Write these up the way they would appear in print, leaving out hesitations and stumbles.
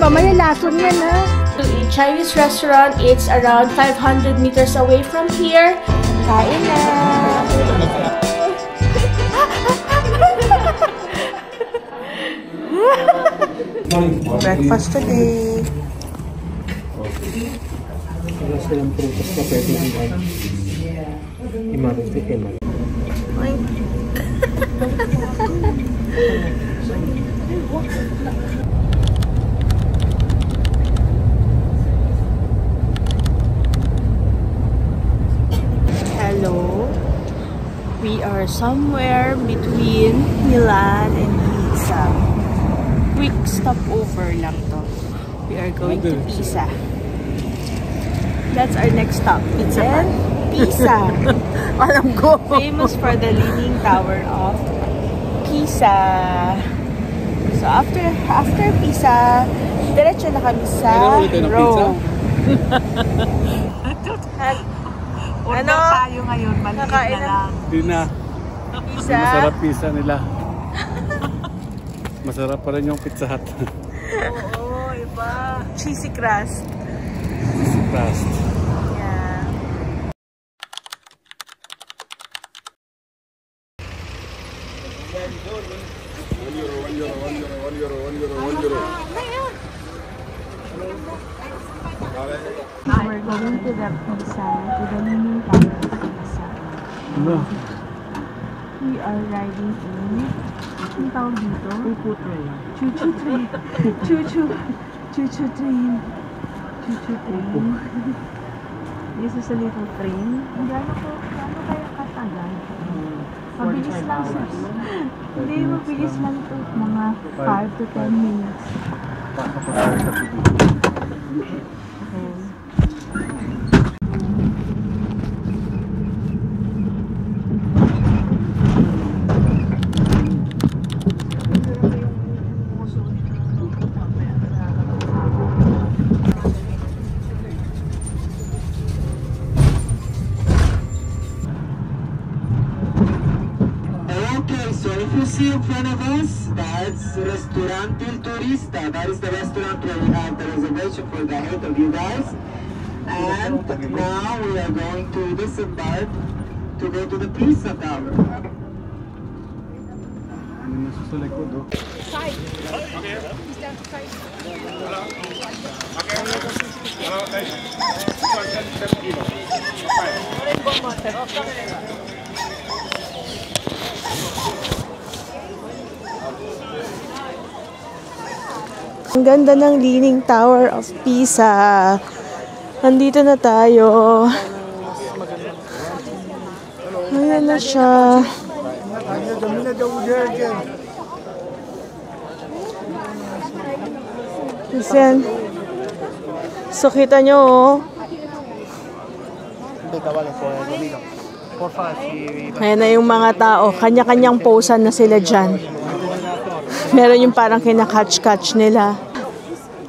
mamaya lason yan ha. To a Chinese restaurant, it's around 500 meters away from here. Kain na! Breakfast today. Rasa ng prutas na pwede i-marifit. Hello. We are somewhere between Milan and Pisa. Quick stopover lang to. We are going to Pisa. That's our next stop. Then, Pisa. Alam ko. Famous for the Leaning Tower of Pisa. So after Pisa, diretso na kami sa Rome. Ano? Tayo ngayon, maliit na lang. Hindi na. Pisa. Masarap pizza nila. Masarap pa rin yung Pizza Hut. Oo, iba. Cheesy crust. Cheesy crust. Yeah. We're going to the Pisa, to the Leaning Tower of Pisa. No. We are riding in, ang tawag dito? Pupu train. Choo-choo train. Choo-choo train. Choo-choo train. This is a little train. Gaano kaya katagal? Mabilis lang sa... Hindi, mabilis lang ito. Mga 5 to 10 minutes. Okay, so if you see in front of us, that's Ristorante Il Turista. That is the restaurant where we have the reservation for the 8 of you guys. And now we are going to disembark to go to the Pisa Tower. Ang ganda ng Leaning Tower of Pisa. Nandito na tayo. Ayan na siya. Ayan. So kita nyo oh. Ayan na yung mga tao. Kanya-kanyang posan na sila dyan. Meron yung parang kinakatch-catch nila.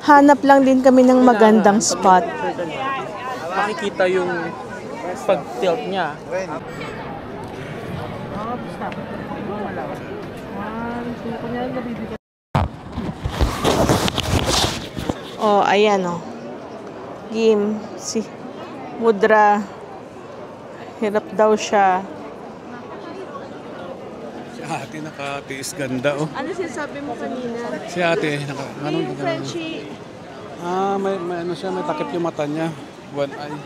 Hanap lang din kami ng magandang spot. Makikita yung pag-tilt niya. Oh, ayan oh. Game. Si Mudra. Hirap daw siya. Si ate nakatiis ganda oh. Ano sinasabi mo kanina? Si ate Yung Frenchie. may ano siya, may takip yung mata niya. One eye.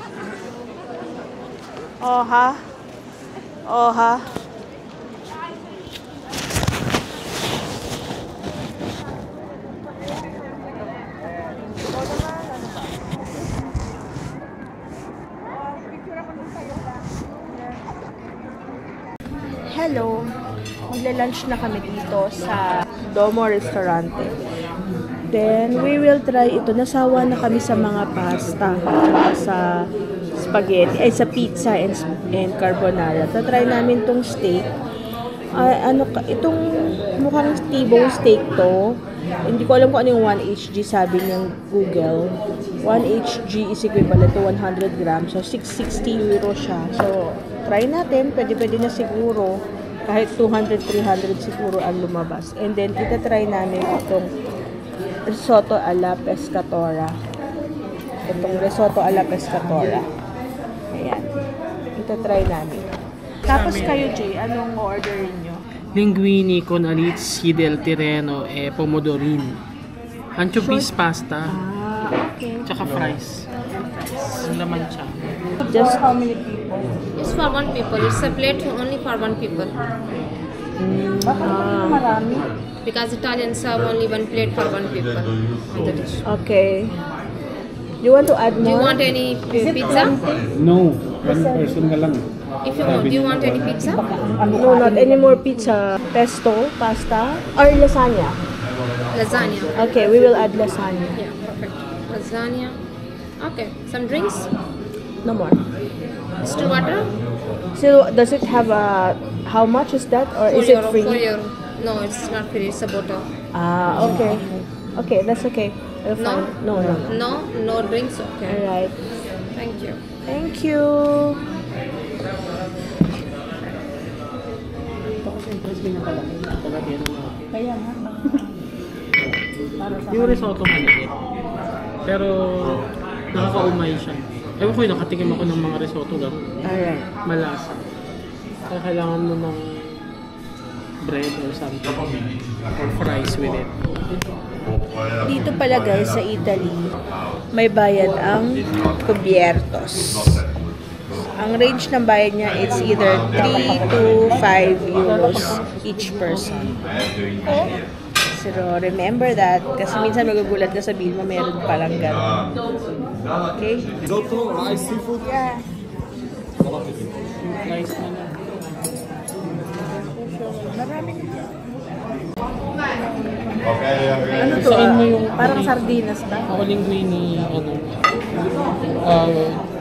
Oh ha? Oh ha? Hello. Magla-lunch na kami dito sa Domo Restaurante. Then, we will try ito. Nasawa na kami sa mga pasta. Sa spaghetti. Ay, sa pizza and carbonara. Tatry namin tong steak. Itong mukhang T-bone steak to. Hindi ko alam kung ano yung 1 HG sabi ng Google. 1 HG is equivalent to 100 grams. So, 660 euro siya. So, try natin. Pwede na siguro. Kahit 200, 300 siguro ang lumabas. And then, itatry namin itong risotto alla pescatora. Itong risotto alla pescatora. Ayan. Ito try namin. Tapos kayo, Jay, anong orderin nyo? Linguine con alici del Tirreno e pomodorini. Anchovies pasta. Okay. Tsaka fries. Ang laman siya. Just how many people? It's for one people. It's a plate only for one people. Marami. Because Italians serve only one plate for one people on the dish. Okay. You want to add more? Do you want any pizza? No, one person ka lang. If you want, do you want any pizza? No, not any more pizza. Pesto, pasta, or lasagna. Lasagna. Okay, we will add lasagna. Yeah, perfect. Lasagna. Okay. Some drinks? No more. Still water? So, does it have a... How much is that? Or 4 is it euro. free? 4 euro. No, it's not free. It's a bottle. Ah, okay. Okay, that's okay. I'll No? find- No, no. No? No drinks? Okay. Alright. Thank you. Thank you. Ito kasi yung price pinakalaki. Palagyan ng mga. Kaya nga. Yung risotto maliit. Pero nakakaumay siya. Ewan ko, nakatikim ako ng mga risotto gano'n. Alright. Malasa. Kaya kailangan mo ng bread or something. Or fries with it. Dito pala guys sa Italy, may bayad ang cubiertos. Ang range ng bayad niya, it's either 3 to 5 euros each person. So remember that, kasi minsan magugulat ka, sabihin mo meron palang gano'n. Okay? Risotto, rice, seafood. Yeah. Fries na lang. Ano to? Saan mo yung... Parang sardinas ba? Ako linguine,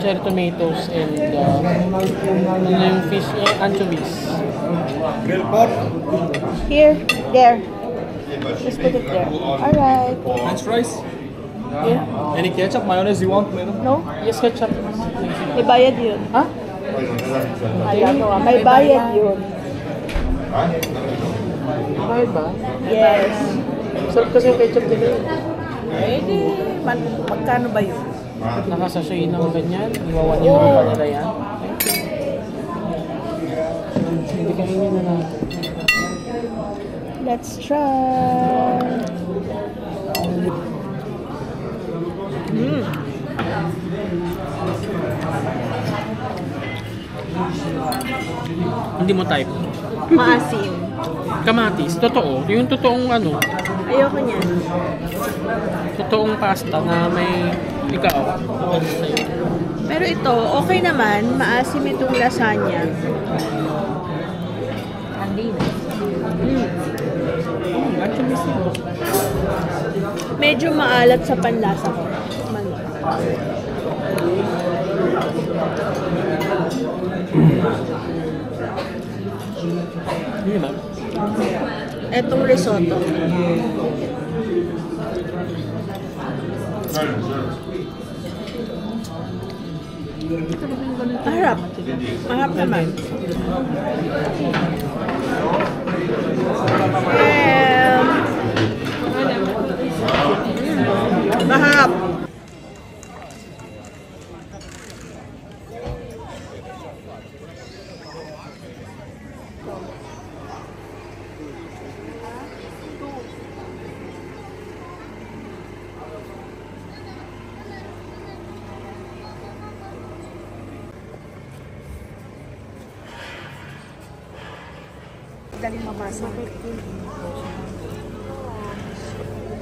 cherry tomatoes and ano yung fish, anchovies. Grilled pork. Here, there. Just put it there. Alright. French fries. Yeah. Any ketchup, mayonnaise you want? Meron? No? Yes, ketchup. May bayad yun. Ha? Ayan ko, may bayad yun. Bakit ba? Yes. Sarap kasi yung ketchup nila. Magkano ba yun? Nakasashay ng ganyan. Iwawan yung mga nila yan. Hindi kainin na natin. Let's try. Hindi mo type. Maasim. Kamatis. Totoo. Yung totoong ano, Ayoko niyan. totoong pasta na may ikaw. Ano sa'yo. Pero ito, okay naman. Maasim itong lasagna. Medyo maalat sa panlasa ko. Hindi ba? Etong risotto. Harap. Harap naman. Mahap. Dali mabasa.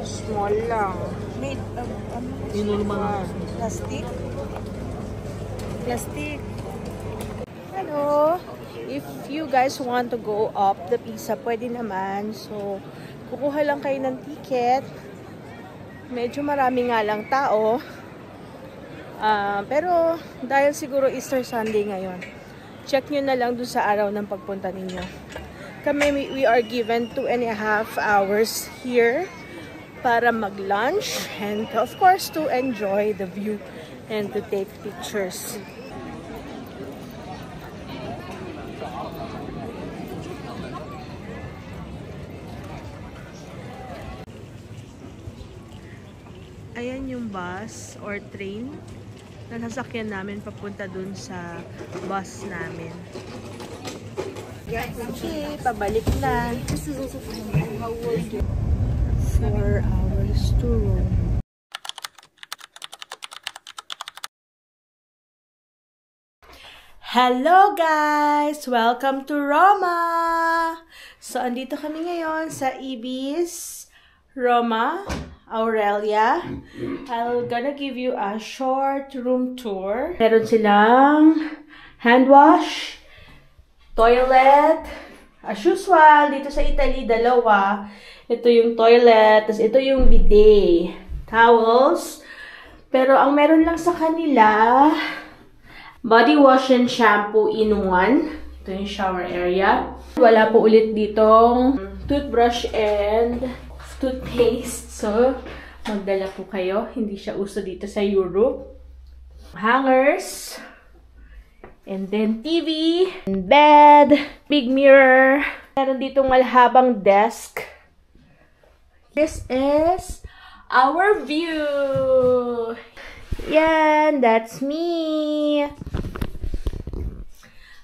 Small lang. Made of plastic. Plastic. Hello. If you guys want to go up the pizza, pwede naman. So, kukuha lang kayo ng ticket. Medyo marami nga lang tao. Pero, dahil siguro Easter Sunday ngayon, check nyo na lang dun sa araw ng pagpunta ninyo. Kami, we are given 2.5 hours here para mag-lunch and of course to enjoy the view and to take pictures. namin yung bus or train na sasakyan namin papunta dun sa bus namin. Okay, pabalik na. 4 hours to Rome. Hello guys! Welcome to Roma! So, andito kami ngayon sa Ibis, Roma, Aurelia. I'm gonna give you a short room tour. Meron silang hand wash, toilet, as usual, dito sa Italy, dalawa. Ito yung toilet, tapos ito yung bidet. Towels. Pero ang meron lang sa kanila, body wash and shampoo in one. Ito yung shower area. Wala po ulit ditong toothbrush and toothpaste. So, magdala po kayo. Hindi siya uso dito sa Europe. Hangers. And then TV. And bed. Big mirror. Meron ditong malhabang desk. This is our view. Yan, that's me.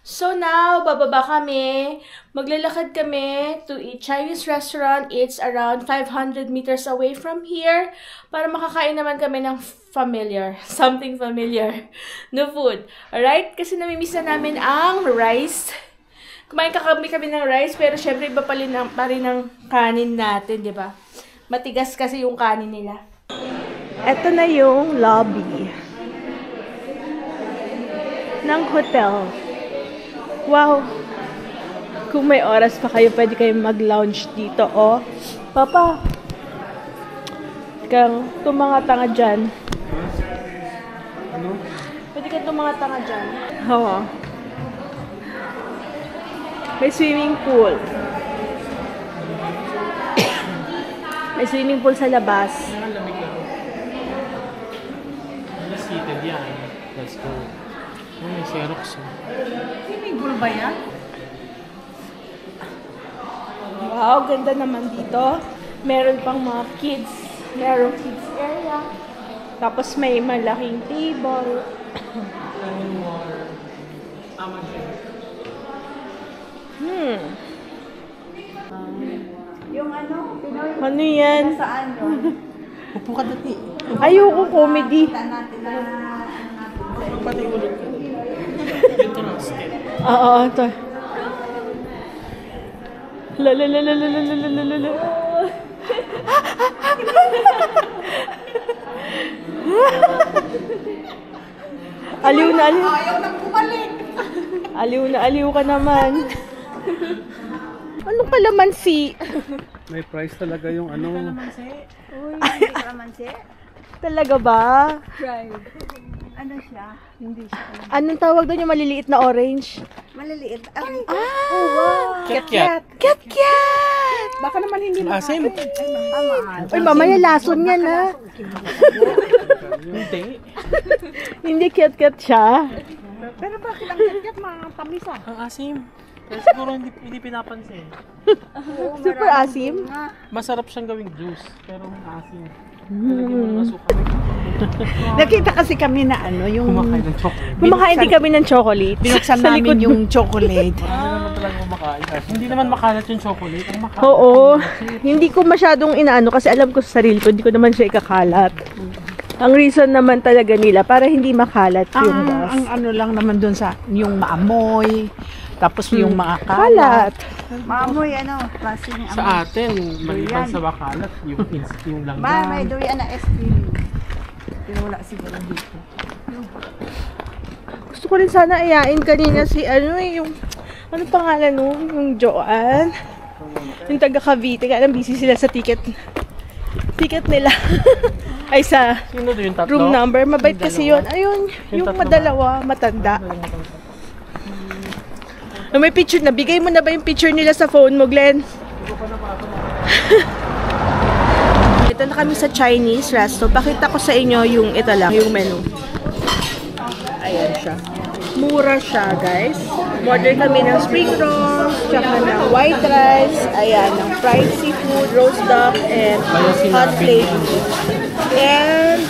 So now, bababa kami. Maglalakad kami to a Chinese restaurant. It's around 500 meters away from here. Para makakain naman kami ng something familiar na food. Alright? Kasi namimiss na namin ang rice. Kumain kami ng rice, pero syempre iba pa rin ang kanin natin, di ba? Matigas kasi yung kanin nila. Ito na yung lobby ng hotel. Wow! Kung may oras pa kayo, pwede kayo mag-lounge dito, oh. Papa! Kang tumanga-tanga dyan. Ano? Pwede kang tumanga-tanga dyan. Oo. May swimming pool. May swimming pool sa labas. Seated yan. Let's go. Oh, may Xerox. Swimming pool ba yan? Wow, ganda naman dito. Meron pang mga kids. Meron kids area. Tapos may malaking table. Yung ano? Ano yan? Saan doon? Upo ka dati. Ayoko comedy. Natin na Pati ulit ka. Ito na, step. Oo, ito. Lalalalalalalalalala. Aliw na aliw. ayaw nang bumalik. Aliw na aliw ka naman. Anong kalamansi? May price talaga yung ano. Uy, hindi kalamansi. Talaga ba? Fried. Ano siya? Hindi siya. Anong tawag doon yung maliliit na orange? Maliliit. Ay, Oh, wow! Cat-cat. Cat-cat! baka naman hindi Asim. Uy, mamaya lason yan, ha? Hindi. Hindi cat-cat siya. Pero bakit ang cat mga tamis ah? Ang asim. Pero siguro hindi pinapansin. Super asim. Masarap siyang gawing juice. Pero ang asim. Talagyan mo ng asukal. Nakita kasi kami na ano, yung Kumakain ng chocolate. Kumakain din kami ng chocolate. binuksan Sa likod namin yung chocolate. Hindi naman talaga kumakain. Hindi naman makalat yung chocolate. Ang makalat. Oo. Hindi ko masyadong inaano kasi alam ko sa sarili ko, hindi ko naman siya ikakalat. Ang reason naman talaga nila, para hindi makalat yung gas. Ang ano lang naman dun sa, yung maamoy, tapos yung mga Kalat. Maamoy ano, klase ni Sa atin, maliban sa bakalat, yung langgam. may duyan na SPV. Pero wala siguro dito. Gusto ko rin sana ayain kanina si yung ano pangalan nun? Yung Joanne. Yung taga Cavite. Kaya lang busy sila sa ticket nila. Ay sa Sino doon yung tatlo? room number. Mabait kasi yun. Ayun, yung tatlo madalawa, matanda. May picture na. Bigay mo na ba yung picture nila sa phone mo, Glenn? Ito na kami sa Chinese resto. Pakita ko sa inyo yung ito lang, yung menu. Ayan siya. Mura siya, guys. Order kami ng spring rolls, tsaka ng white rice, ayan, ng fried seafood, roast duck, and hot plate. And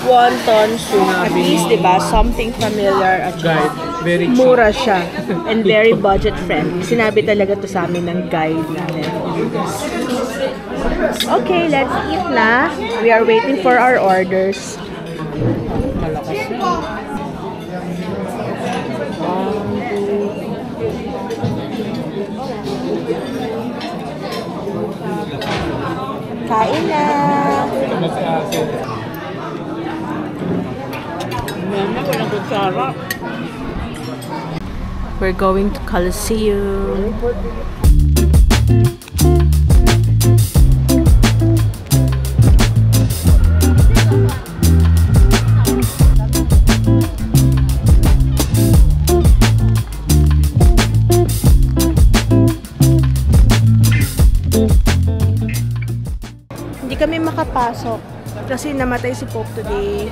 wonton soup. At least, di ba, something familiar at Guide. Very cheap. mura siya. And very budget friendly. Sinabi talaga to sa amin ng guide namin. Okay, let's eat na. We are waiting for our orders. Malakas yan. Kain na! Mama, walang kutsara. We're going to Coliseum. Hindi kami makapasok kasi namatay si Pope today.